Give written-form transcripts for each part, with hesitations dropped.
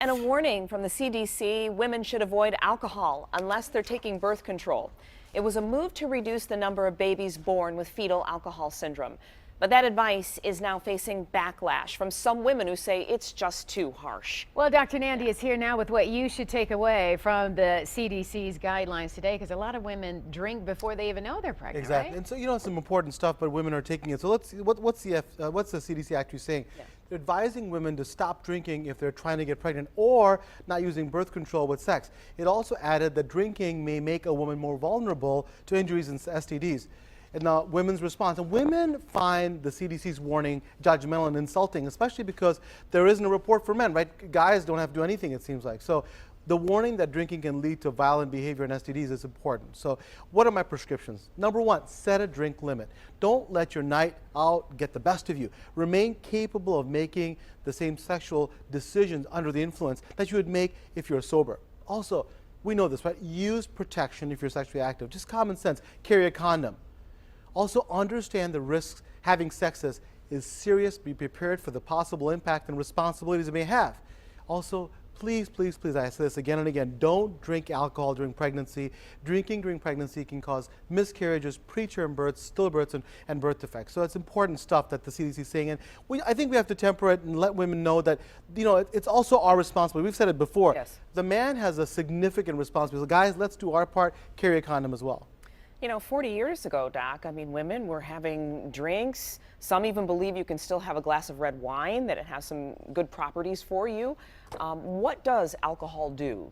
And a warning from the CDC, women should avoid alcohol unless they're taking birth control. It was a move to reduce the number of babies born with fetal alcohol syndrome. But that advice is now facing backlash from some women who say it's just too harsh. Well, Dr. Nandi is here now with what you should take away from the CDC's guidelines today, because a lot of women drink before they even know they're pregnant. Exactly, right? and so some important stuff, but women are taking it. So let's see, what's the CDC actually saying? Yeah. They're advising women to stop drinking if they're trying to get pregnant or not using birth control with sex. It also added that drinking may make a woman more vulnerable to injuries and STDs. And now women's response. And women find the CDC's warning judgmental and insulting, especially because there isn't a report for men, right? Guys don't have to do anything, it seems like. So the warning that drinking can lead to violent behavior and STDs is important. So what are my prescriptions? Number one, set a drink limit. Don't let your night out get the best of you. Remain capable of making the same sexual decisions under the influence that you would make if you're sober. Also, we know this, right? Use protection if you're sexually active. Just common sense. Carry a condom. Also, understand the risks having sex is serious. Be prepared for the possible impact and responsibilities it may have. Also, please, please, please, I say this again and again, don't drink alcohol during pregnancy. Drinking during pregnancy can cause miscarriages, preterm births, stillbirths, and birth defects. So it's important stuff that the CDC is saying. And I think we have to temper it and let women know that, it's also our responsibility. We've said it before. Yes. The man has a significant responsibility. So guys, let's do our part, carry a condom as well. 40 years ago, Doc, women were having drinks. Some even believe you can still have a glass of red wine, that it has some good properties for you. What does alcohol do?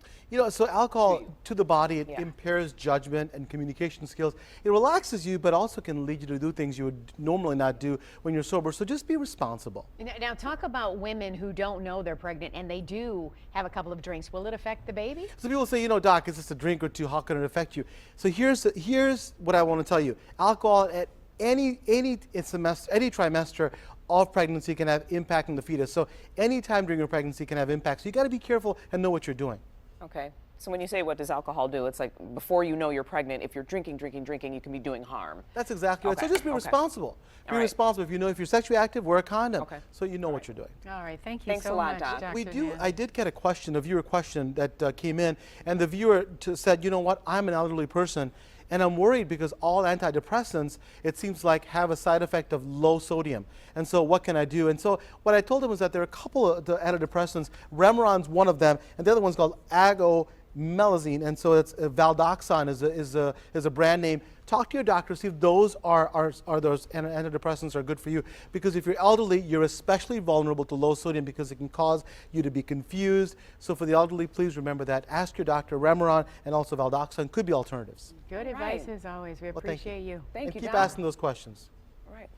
So alcohol to the body, it impairs judgment and communication skills. It relaxes you, but also can lead you to do things you would normally not do when you're sober. So just be responsible. Now talk about women who don't know they're pregnant and they do have a couple of drinks. Will it affect the baby? So people say, Doc, it's just a drink or two. How can it affect you? So here's what I want to tell you. Alcohol at any trimester of pregnancy can have impact on the fetus. So any time during your pregnancy can have impact. So you got to be careful and know what you're doing. Okay. So when you say what does alcohol do, it's like before you know you're pregnant, if you're drinking, you can be doing harm. That's exactly right. So just be responsible. Be responsible. If if you're sexually active, wear a condom. So you know what you're doing. All right. Thank you Thanks so a lot, much, Doc. Dr. I did get a viewer question that came in, and the viewer said, I'm an elderly person, and I'm worried because all antidepressants, it seems like, have a side effect of low sodium. And so what can I do? And so what I told him was that there are a couple of the antidepressants. Remeron's one of them, and the other one's called agomelatine. And so it's Valdoxon is a brand name. Talk to your doctor, see if those those antidepressants are good for you. Because if you're elderly, you're especially vulnerable to low sodium because it can cause you to be confused. So for the elderly, please remember that. Ask your doctor. Remeron and also Valdoxon could be alternatives. Good advice as always. We appreciate you. Thank you, Keep Doc. asking those questions. All right.